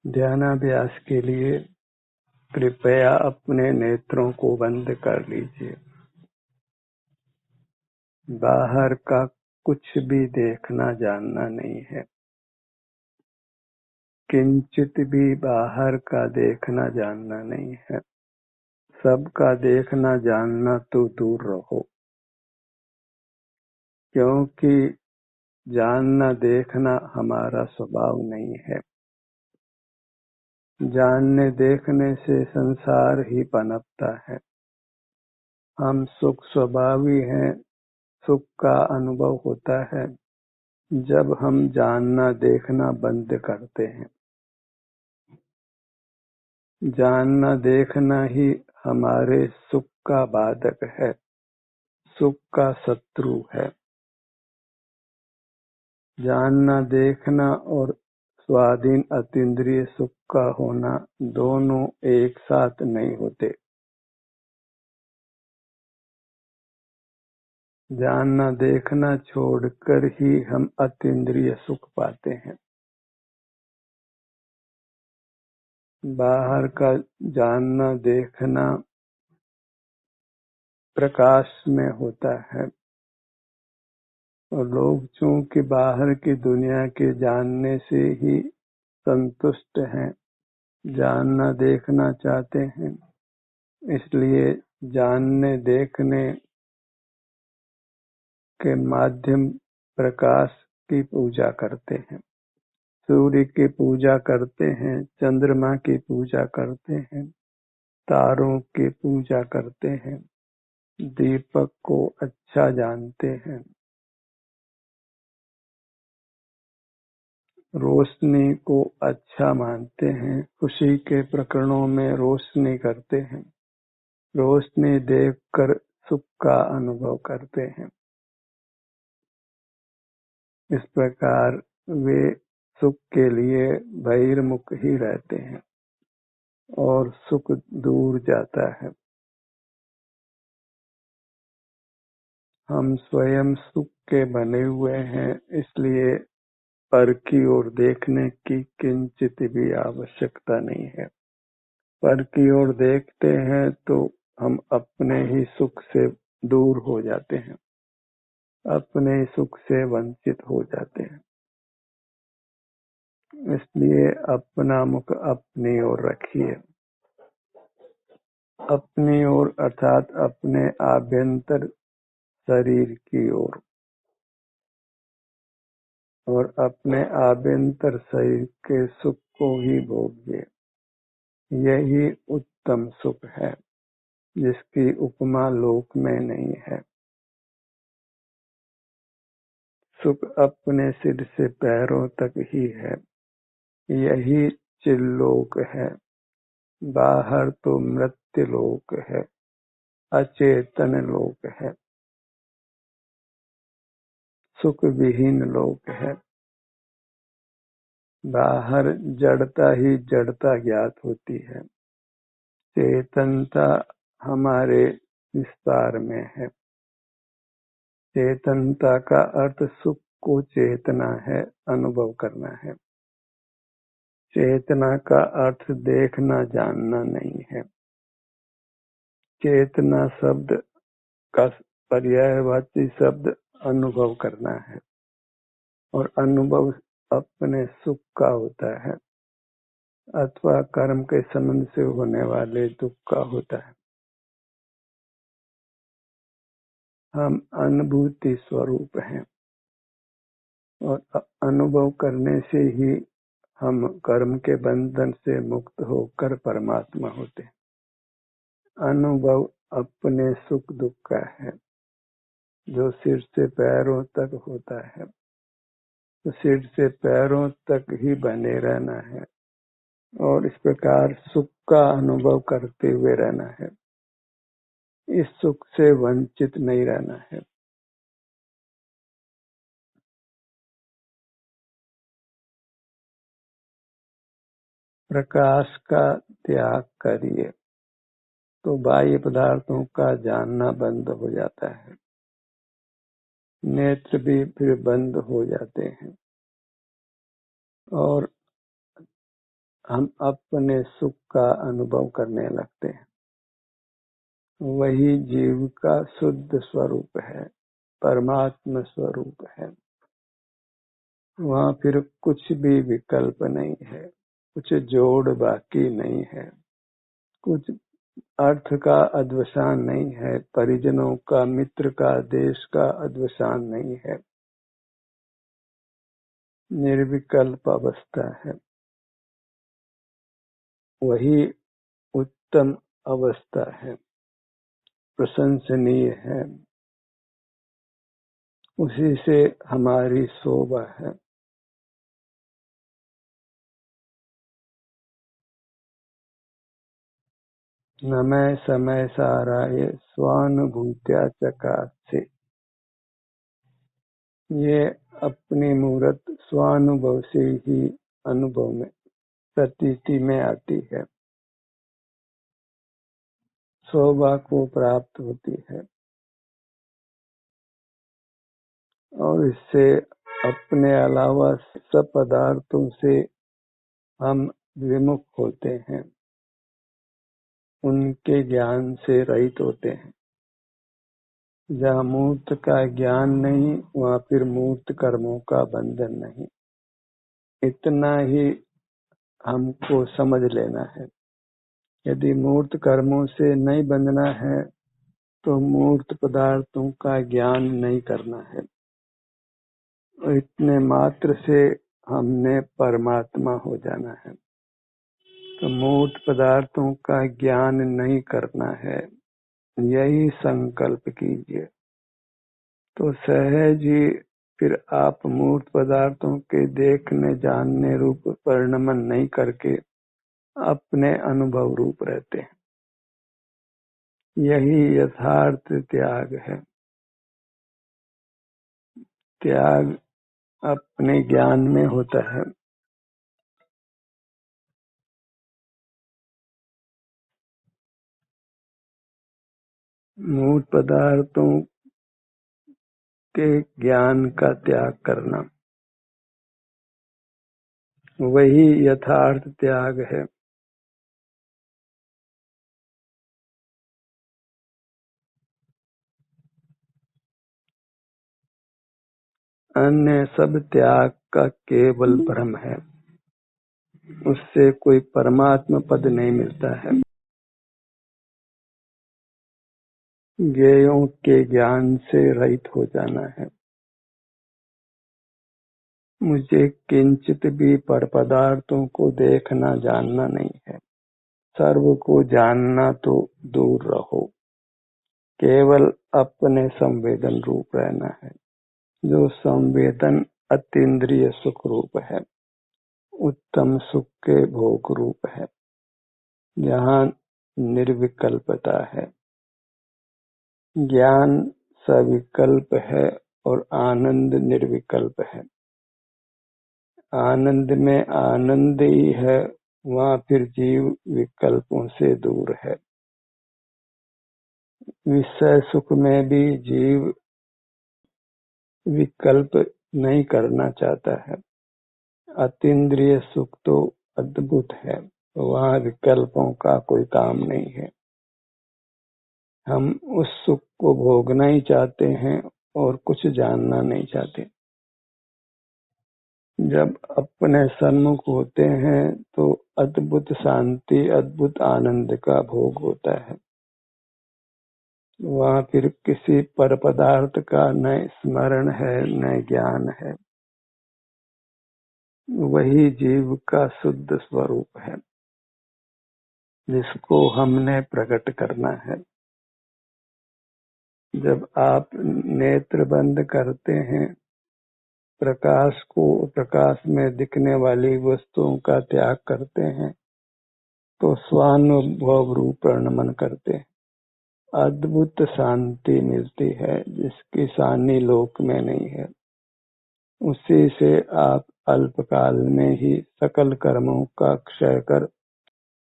ध्यानाभ्यास के लिए कृपया अपने नेत्रों को बंद कर लीजिए। बाहर का कुछ भी देखना जानना नहीं है। किंचित भी बाहर का देखना जानना नहीं है। सबका देखना जानना तो दूर रहो, क्योंकि जानना देखना हमारा स्वभाव नहीं है। जानने देखने से संसार ही पनपता है। हम सुख स्वभावी हैं। सुख का अनुभव होता है जब हम जानना देखना बंद करते हैं। जानना देखना ही हमारे सुख का बाधक है, सुख का शत्रु है। जानना देखना और स्वाधीन अतीन्द्रिय सुख का होना दोनों एक साथ नहीं होते। जानना देखना छोड़कर ही हम अतीन्द्रिय सुख पाते हैं। बाहर का जानना देखना प्रकाश में होता है, और लोग चूंकि बाहर की दुनिया के जानने से ही संतुष्ट हैं, जानना देखना चाहते हैं, इसलिए जानने देखने के माध्यम प्रकाश की पूजा करते हैं, सूर्य की पूजा करते हैं, चंद्रमा की पूजा करते हैं, तारों की पूजा करते हैं, दीपक को अच्छा जानते हैं, रोशनी को अच्छा मानते हैं, खुशी के प्रकरणों में रोशनी करते हैं, रोशनी देखकर सुख का अनुभव करते हैं। इस प्रकार वे सुख के लिए बहिर्मुख ही रहते हैं और सुख दूर जाता है। हम स्वयं सुख के बने हुए हैं, इसलिए पर की ओर देखने की किंचित भी आवश्यकता नहीं है। पर की ओर देखते हैं तो हम अपने ही सुख से दूर हो जाते हैं, अपने सुख से वंचित हो जाते हैं। इसलिए अपना मुख अपनी ओर रखिए। अपनी ओर अर्थात अपने आभ्यंतर शरीर की ओर, और अपने आभ्यंतर शरीर के सुख को ही भोगिए। यही उत्तम सुख है, जिसकी उपमा लोक में नहीं है। सुख अपने सिर से पैरों तक ही है। यही चिल्लोक है। बाहर तो मृत्यु लोक है, अचेतन लोक है, सुख विहीन लोक है। बाहर जड़ता ही जड़ता ज्ञात होती है। चेतनता हमारे विस्तार में है। चेतनता का अर्थ सुख को चेतना है, अनुभव करना है। चेतना का अर्थ देखना जानना नहीं है। चेतना शब्द का पर्यायवाची शब्द अनुभव करना है, और अनुभव अपने सुख का होता है अथवा कर्म के संबंध से होने वाले दुख का होता है। हम अनुभूति स्वरूप हैं, और अनुभव करने से ही हम कर्म के बंधन से मुक्त होकर परमात्मा होते हैं। अनुभव अपने सुख दुख का है, जो सिर से पैरों तक होता है। तो सिर से पैरों तक ही बने रहना है, और इस प्रकार सुख का अनुभव करते हुए रहना है। इस सुख से वंचित नहीं रहना है। प्रकाश का त्याग करिए तो बाह्य पदार्थों का जानना बंद हो जाता है। नेत्र भी फिर बंद हो जाते हैं, और हम अपने सुख का अनुभव करने लगते हैं। वही जीव का शुद्ध स्वरूप है, परमात्मा स्वरूप है। वहाँ फिर कुछ भी विकल्प नहीं है, कुछ जोड़ बाकी नहीं है, कुछ अर्थ का अध्वसान नहीं है, परिजनों का, मित्र का, देश का अध्वसान नहीं है। निर्विकल्प अवस्था है, वही उत्तम अवस्था है, प्रशंसनीय है, उसी से हमारी शोभा है। नमय समय साराय स्वानुभूत्या चकासे। ये अपनी मूर्त स्वानुभव से ही अनुभव में, प्रतीति में आती है, शोभा को प्राप्त होती है और इससे अपने अलावा सब पदार्थों से हम विमुख होते हैं, उनके ज्ञान से रहित होते हैं। जहाँ मूर्त का ज्ञान नहीं, वहाँ फिर मूर्त कर्मों का बंधन नहीं। इतना ही हमको समझ लेना है। यदि मूर्त कर्मों से नहीं बंधना है तो मूर्त पदार्थों का ज्ञान नहीं करना है। और इतने मात्र से हमने परमात्मा हो जाना है। तो मूर्त पदार्थों का ज्ञान नहीं करना है, यही संकल्प कीजिए। तो सहज ही फिर आप मूर्त पदार्थों के देखने जानने रूप परिणमन नहीं करके अपने अनुभव रूप रहते हैं। यही यथार्थ त्याग है। त्याग अपने ज्ञान में होता है। मूर्त पदार्थों के ज्ञान का त्याग करना, वही यथार्थ त्याग है। अन्य सब त्याग का केवल भ्रम है, उससे कोई परमात्मा पद नहीं मिलता है। ज्ञेयों के ज्ञान से रहित हो जाना है। मुझे किंचित भी पर पदार्थों को देखना जानना नहीं है। सर्व को जानना तो दूर रहो, केवल अपने संवेदन रूप रहना है। जो संवेदन अतीन्द्रिय सुख रूप है, उत्तम सुख के भोग रूप है, जहाँ निर्विकल्पता है। ज्ञान सविकल्प है और आनंद निर्विकल्प है। आनंद में आनंद ही है, वहाँ फिर जीव विकल्पों से दूर है। विषय सुख में भी जीव विकल्प नहीं करना चाहता है। अतीन्द्रिय सुख तो अद्भुत है, वहाँ विकल्पों का कोई काम नहीं है। हम उस सुख को भोगना ही चाहते हैं और कुछ जानना नहीं चाहते। जब अपने सन्मुख होते हैं तो अद्भुत शांति, अद्भुत आनंद का भोग होता है। वहाँ फिर किसी पर पदार्थ का न स्मरण है न ज्ञान है। वही जीव का शुद्ध स्वरूप है, जिसको हमने प्रकट करना है। जब आप नेत्र बंद करते हैं, प्रकाश को, प्रकाश में दिखने वाली वस्तुओं का त्याग करते हैं, तो स्वानुभव रूप प्रणमन करते हैं। अद्भुत शांति मिलती है, जिसकी सानी लोक में नहीं है। उसी से आप अल्पकाल में ही सकल कर्मों का क्षय कर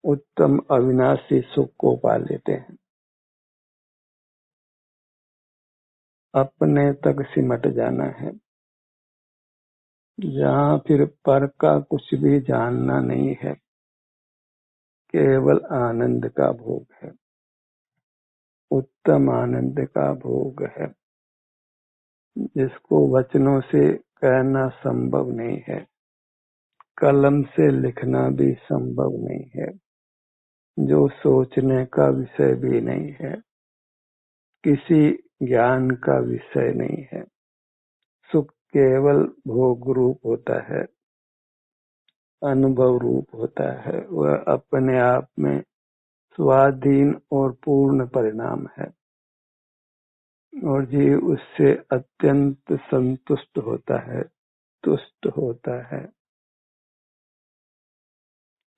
उत्तम अविनाशी सुख को पा लेते हैं। अपने तक सिमट जाना है, जहाँ फिर पर का कुछ भी जानना नहीं है। केवल आनंद का भोग है, उत्तम आनंद का भोग है, जिसको वचनों से कहना संभव नहीं है, कलम से लिखना भी संभव नहीं है, जो सोचने का विषय भी नहीं है, किसी ज्ञान का विषय नहीं है। सुख केवल भोग रूप होता है, अनुभव रूप होता है, वह अपने आप में स्वाधीन और पूर्ण परिणाम है और जीव उससे अत्यंत संतुष्ट होता है, तुष्ट होता है।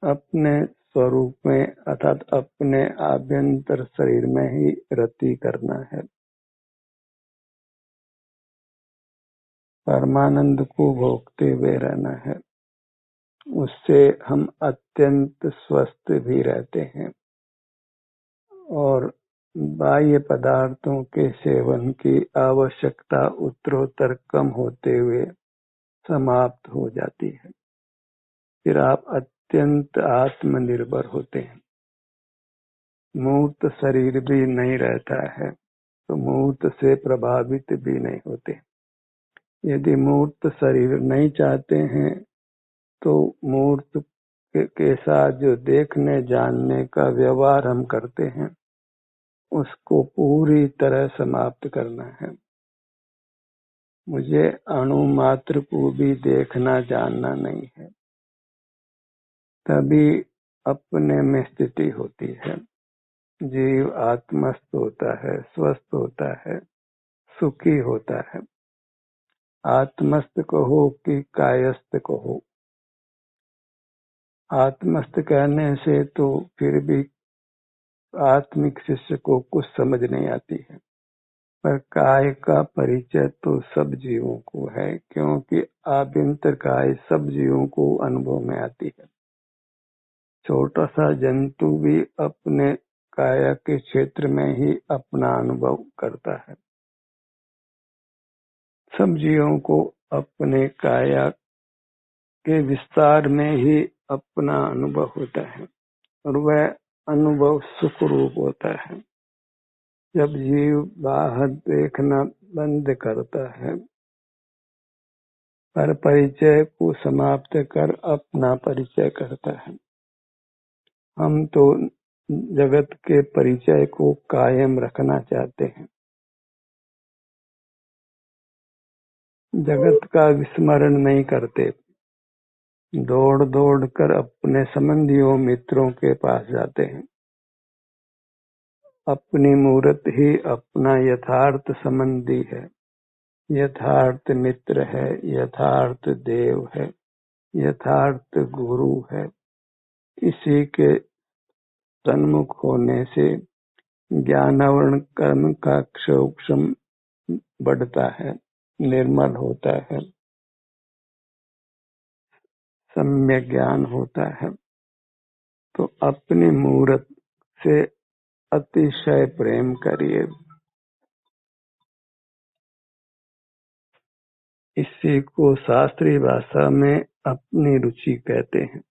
अपने स्वरूप में अर्थात अपने आभ्यंतर शरीर में ही रति करना है। परमानंद को भोगते हुए रहना है, उससे हम अत्यंत स्वस्थ भी रहते हैं और बाह्य पदार्थों के सेवन की आवश्यकता उत्तरोत्तर कम होते हुए समाप्त हो जाती है। फिर आप अत्यंत आत्मनिर्भर होते हैं, मूर्त शरीर भी नहीं रहता है तो मूर्त से प्रभावित भी नहीं होते। यदि मूर्त शरीर नहीं चाहते हैं तो मूर्त के साथ जो देखने जानने का व्यवहार हम करते हैं उसको पूरी तरह समाप्त करना है। मुझे अणु मात्र को भी देखना जानना नहीं है, तभी अपने में स्थिति होती है। जीव आत्मस्थ होता है, स्वस्थ होता है, सुखी होता है। आत्मस्थ कहो कि कायस्थ कहो, आत्मस्थ कहने से तो फिर भी आत्मिक शिष्य को कुछ समझ नहीं आती है, पर काय का परिचय तो सब जीवों को है, क्योंकि आभ्यंतर काय सब जीवों को अनुभव में आती है। छोटा सा जंतु भी अपने काया के क्षेत्र में ही अपना अनुभव करता है। सब जीवों को अपने काया के विस्तार में ही अपना अनुभव होता है और वह अनुभव सुख रूप होता है। जब जीव बाहर देखना बंद करता है, पर परिचय को समाप्त कर अपना परिचय करता है। हम तो जगत के परिचय को कायम रखना चाहते हैं, जगत का विस्मरण नहीं करते। दौड़ दौड़ कर अपने संबंधियों मित्रों के पास जाते हैं। अपनी मूर्त ही अपना यथार्थ संबंधी है, यथार्थ मित्र है, यथार्थ देव है, यथार्थ गुरु है। इसी के सन्मुख होने से ज्ञानावरण कर्म का क्षोभम बढ़ता है, निर्मल होता है, सम्यक ज्ञान होता है। तो अपनी मूर्त से अतिशय प्रेम करिए। इसी को शास्त्रीय भाषा में अपनी रुचि कहते हैं।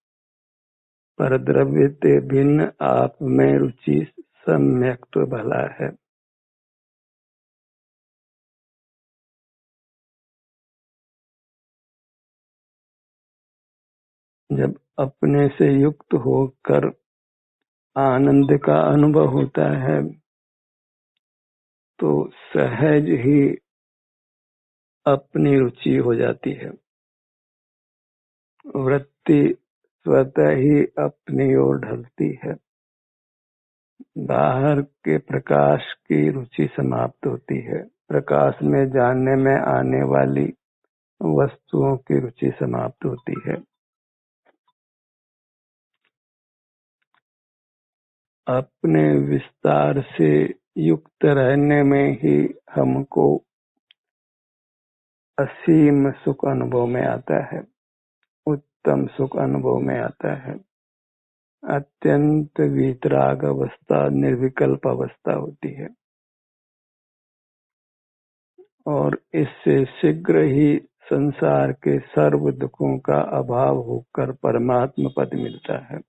पर द्रव्य ते भिन्न आप में रुचि सम्यक तो भला है। जब अपने से युक्त होकर आनंद का अनुभव होता है तो सहज ही अपनी रुचि हो जाती है, वृत्ति स्वतः ही अपनी ओर ढलती है, बाहर के प्रकाश की रुचि समाप्त होती है, प्रकाश में जानने में आने वाली वस्तुओं की रुचि समाप्त होती है। अपने विस्तार से युक्त रहने में ही हमको असीम सुख अनुभव में आता है, उत्तम सुख अनुभव में आता है। अत्यंत वीतराग अवस्था निर्विकल्प अवस्था होती है और इससे शीघ्र ही संसार के सर्व दुखों का अभाव होकर परमात्मा पद मिलता है।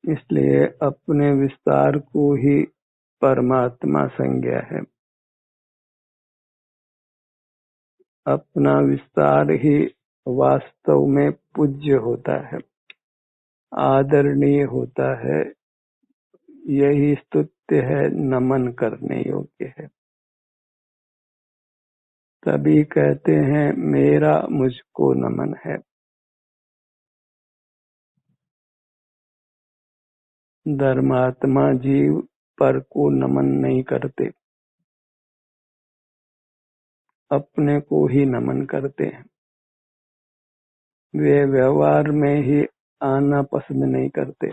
इसलिए अपने विस्तार को ही परमात्मा संज्ञा है। अपना विस्तार ही वास्तव में पूज्य होता है, आदरणीय होता है, यही स्तुत्य है, नमन करने योग्य है। तभी कहते हैं मेरा मुझको नमन है। धर्मात्मा जीव पर को नमन नहीं करते, अपने को ही नमन करते हैं। वे व्यवहार में ही आना पसंद नहीं करते,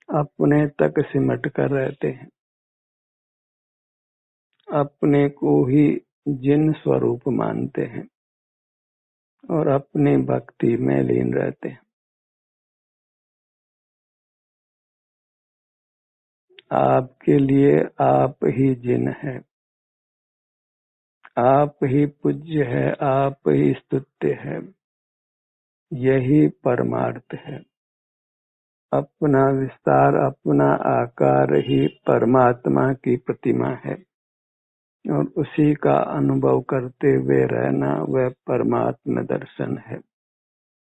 अपने तक सिमट कर रहते हैं, अपने को ही जिन स्वरूप मानते हैं और अपनी भक्ति में लीन रहते हैं। आपके लिए आप ही जिन है, आप ही पूज्य है, आप ही स्तुत्य है, यही परमार्थ है। अपना विस्तार, अपना आकार ही परमात्मा की प्रतिमा है और उसी का अनुभव करते हुए रहना वह परमात्मा दर्शन है,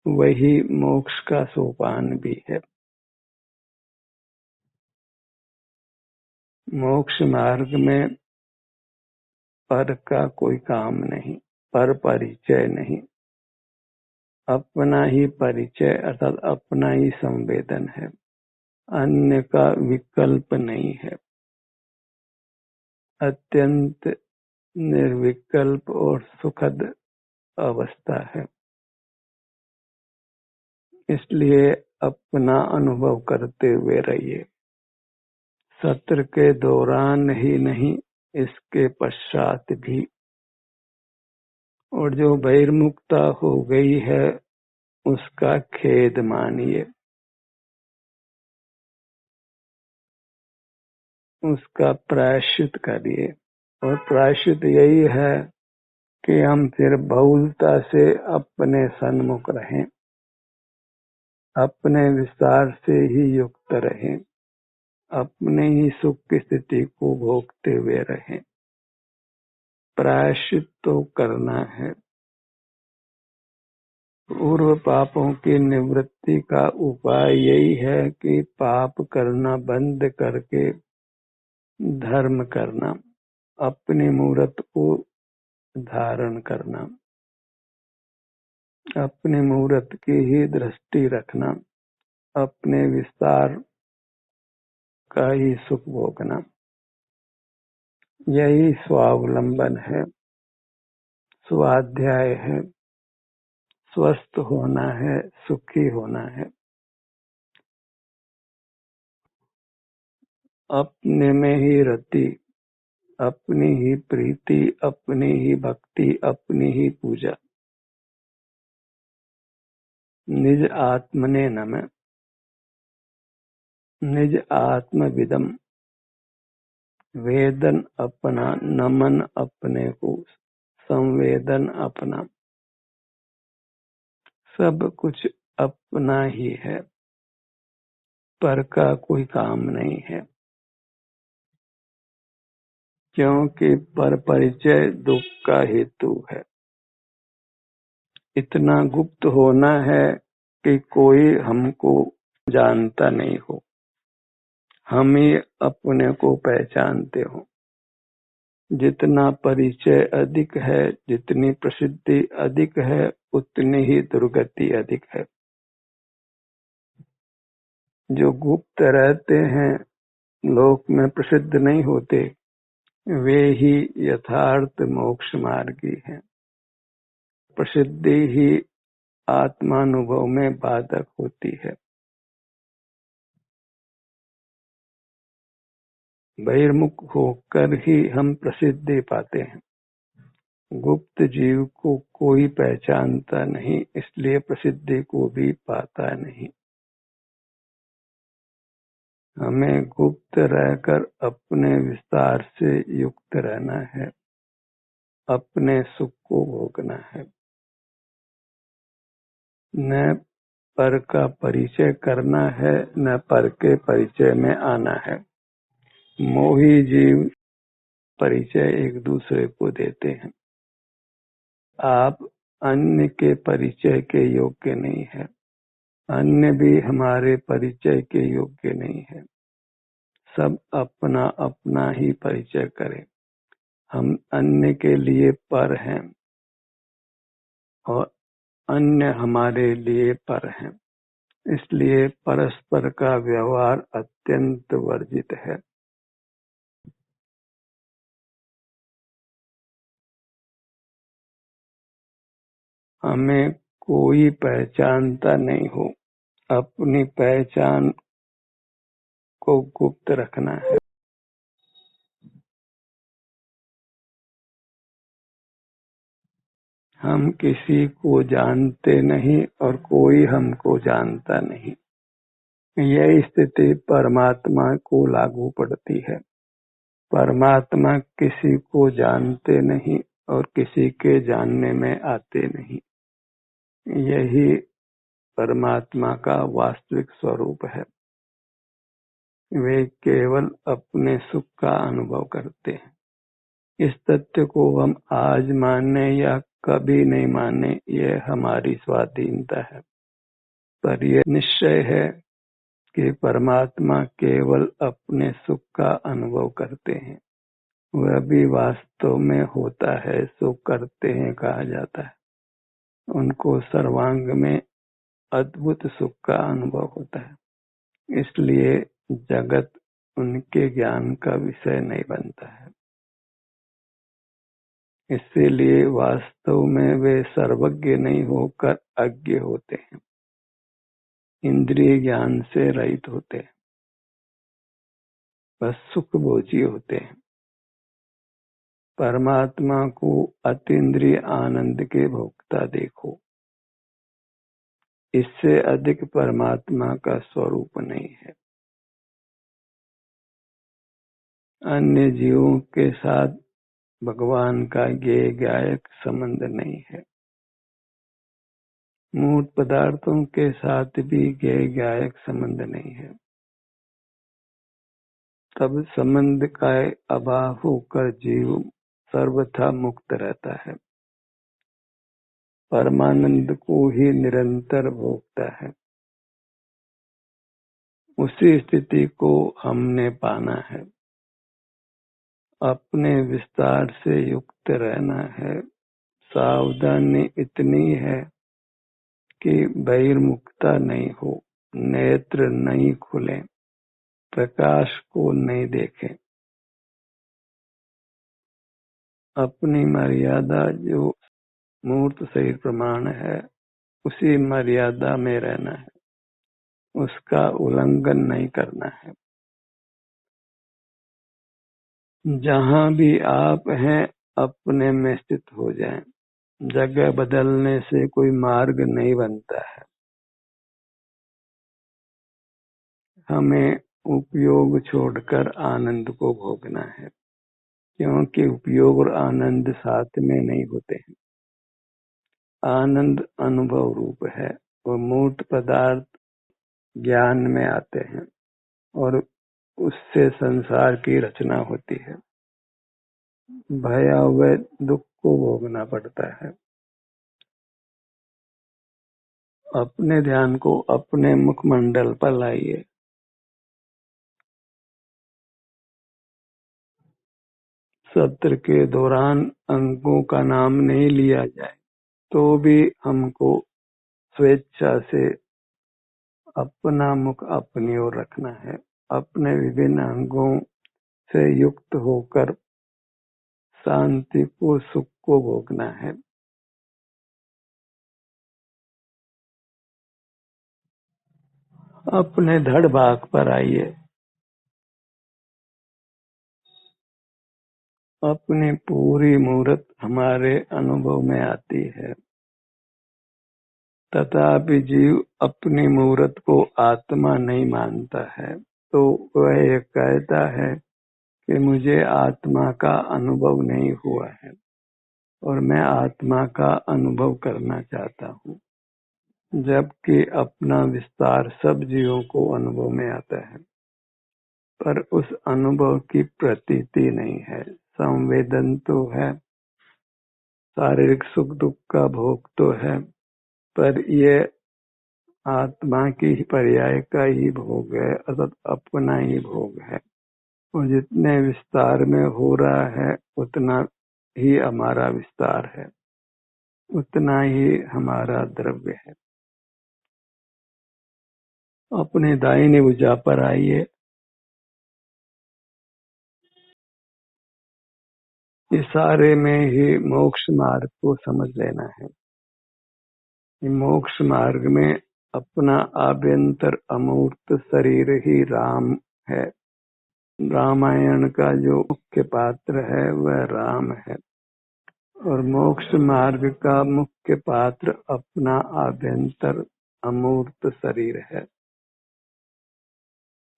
वही मोक्ष का सोपान भी है। मोक्ष मार्ग में पर का कोई काम नहीं, पर परिचय नहीं, अपना ही परिचय अर्थात अपना ही संवेदन है, अन्य का विकल्प नहीं है। अत्यंत निर्विकल्प और सुखद अवस्था है। इसलिए अपना अनुभव करते हुए रहिए, सत्र के दौरान ही नहीं, इसके पश्चात भी। और जो बहिर्मुखता हो गई है उसका खेद मानिए, उसका प्रायश्चित करिए। और प्रायश्चित यही है कि हम फिर बहुलता से अपने सन्मुख रहें, अपने विस्तार से ही युक्त रहें, अपने ही सुख की स्थिति को भोगते हुए रहें। प्रायश्चित तो करना है। पूर्व पापों की निवृत्ति का उपाय यही है कि पाप करना बंद करके धर्म करना, अपनी मूरत को धारण करना, अपनी मूरत की ही दृष्टि रखना, अपने विस्तार का ही सुख भोगना, यही स्वावलंबन है, स्वाध्याय है, स्वस्थ होना है, सुखी होना है। अपने में ही रति, अपनी ही प्रीति, अपनी ही भक्ति, अपनी ही पूजा। निज आत्मने नमः, निज आत्मविदम, वेदन अपना, नमन अपने को, संवेदन अपना, सब कुछ अपना ही है, पर का कोई काम नहीं है। क्योंकि पर परिचय दुख का हेतु है। इतना गुप्त होना है कि कोई हमको जानता नहीं हो, हम ही अपने को पहचानते हो। जितना परिचय अधिक है, जितनी प्रसिद्धि अधिक है, उतनी ही दुर्गति अधिक है। जो गुप्त रहते हैं, लोक में प्रसिद्ध नहीं होते, वे ही यथार्थ मोक्ष मार्गी हैं। प्रसिद्धि ही आत्मानुभव में बाधक होती है। बहिर्मुख होकर ही हम प्रसिद्धि पाते हैं। गुप्त जीव को कोई पहचानता नहीं, इसलिए प्रसिद्धि को भी पाता नहीं। हमें गुप्त रहकर अपने विस्तार से युक्त रहना है, अपने सुख को भोगना है। न पर का परिचय करना है, न पर के परिचय में आना है। मोही जीव परिचय एक दूसरे को देते हैं। आप अन्य के परिचय के योग्य नहीं है, अन्य भी हमारे परिचय के योग्य नहीं है। सब अपना अपना ही परिचय करें। हम अन्य के लिए पर हैं और अन्य हमारे लिए पर हैं, इसलिए परस्पर का व्यवहार अत्यंत वर्जित है। हमें कोई पहचानता नहीं हो, अपनी पहचान को गुप्त रखना है। हम किसी को जानते नहीं और कोई हमको जानता नहीं। यह स्थिति परमात्मा को लागू पड़ती है। परमात्मा किसी को जानते नहीं और किसी के जानने में आते नहीं। यही परमात्मा का वास्तविक स्वरूप है। वे केवल अपने सुख का अनुभव करते हैं। इस तथ्य को हम आज माने या कभी नहीं माने, यह हमारी स्वाधीनता है, पर यह निश्चय है कि परमात्मा केवल अपने सुख का अनुभव करते हैं। वह भी वास्तव में होता है सो करते हैं कहा जाता है। उनको सर्वांग में अद्भुत सुख का अनुभव होता है, इसलिए जगत उनके ज्ञान का विषय नहीं बनता है। इसीलिए वास्तव में वे सर्वज्ञ नहीं होकर अज्ञ होते हैं, इंद्रिय ज्ञान से रहित होते हैं, बस सुख भोजी होते हैं। परमात्मा को अतीन्द्रिय आनंद के भोक्ता देखो, इससे अधिक परमात्मा का स्वरूप नहीं है। अन्य जीवों के साथ भगवान का गेय गायक संबंध नहीं है। मूर्त पदार्थों के साथ भी गेय गायक संबंध नहीं है। तब संबंध का अभाव होकर जीव सर्वथा मुक्त रहता है, परमानंद को ही निरंतर भोगता है। उसी स्थिति को हमने पाना है। अपने विस्तार से युक्त रहना है। सावधानी इतनी है कि बहिर्मुखता नहीं हो, नेत्र नहीं खुले, प्रकाश को नहीं देखें। अपनी मर्यादा जो मूर्त शरीर प्रमाण है, उसी मर्यादा में रहना है, उसका उल्लंघन नहीं करना है। जहाँ भी आप हैं अपने में स्थित हो जाएं। जगह बदलने से कोई मार्ग नहीं बनता है। हमें उपयोग छोड़कर आनंद को भोगना है, क्योंकि उपयोग और आनंद साथ में नहीं होते हैं। आनंद अनुभव रूप है और मूर्त पदार्थ ज्ञान में आते हैं और उससे संसार की रचना होती है। भयावह दुख को भोगना पड़ता है। अपने ध्यान को अपने मुखमंडल पर लाइए। सत्र के दौरान अंगों का नाम नहीं लिया जाए तो भी हमको स्वेच्छा से अपना मुख अपनी ओर रखना है। अपने विभिन्न अंगों से युक्त होकर शांति को, सुख को भोगना है। अपने धड़ भाग पर आइए। अपनी पूरी मूर्त हमारे अनुभव में आती है, तथापि जीव अपनी मूर्त को आत्मा नहीं मानता है, तो वह ये कहता है कि मुझे आत्मा का अनुभव नहीं हुआ है और मैं आत्मा का अनुभव करना चाहता हूँ। जबकि अपना विस्तार सब जीवों को अनुभव में आता है, पर उस अनुभव की प्रतीति नहीं है। संवेदन तो है, शारीरिक सुख दुख का भोग तो है, पर ये आत्मा की पर्याय का ही भोग है, अर्थात अपना ही भोग है। और जितने विस्तार में हो रहा है उतना ही हमारा विस्तार है, उतना ही हमारा द्रव्य है। अपने दाहिनी भुजा पर आइए। इशारे में ही मोक्ष मार्ग को समझ लेना है। मोक्ष मार्ग में अपना आभ्यंतर अमूर्त शरीर ही राम है। रामायण का जो मुख्य पात्र है वह राम है, और मोक्ष मार्ग का मुख्य पात्र अपना आभ्यंतर अमूर्त शरीर है।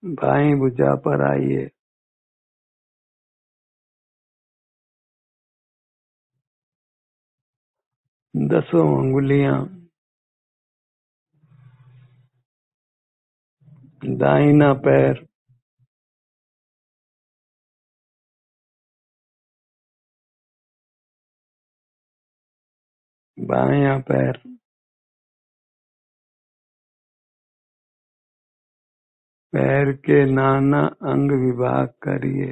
बाईं भुजा पर आइए। दसों अंगुलियां, दाहिना पैर, बायां पैर, पैर के नाना अंग विभाग करिए।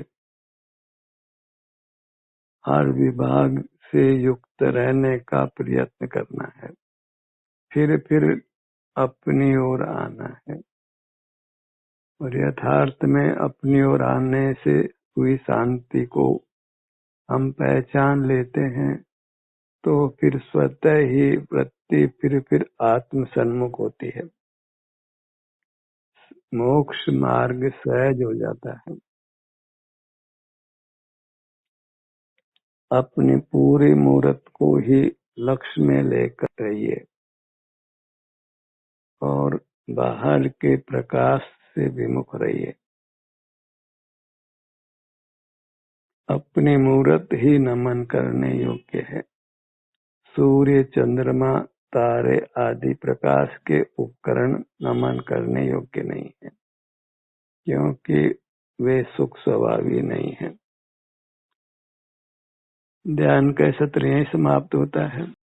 हर विभाग से युक्त रहने का प्रयत्न करना है, फिर अपनी ओर आना है। और यथार्थ में अपनी ओर आने से हुई शांति को हम पहचान लेते हैं, तो फिर स्वतः ही वृत्ति फिर आत्म सन्मुख होती है। मोक्ष मार्ग सहज हो जाता है। अपनी पूरी मूर्त को ही लक्ष्य में लेकर रहिए और बाहर के प्रकाश से विमुख रहिए। अपनी मूर्त ही नमन करने योग्य है। सूर्य, चंद्रमा, तारे आदि प्रकाश के उपकरण नमन करने योग्य नहीं है, क्योंकि वे सुख स्वभावी नहीं है। ध्यान का सत्र यहीं समाप्त होता है।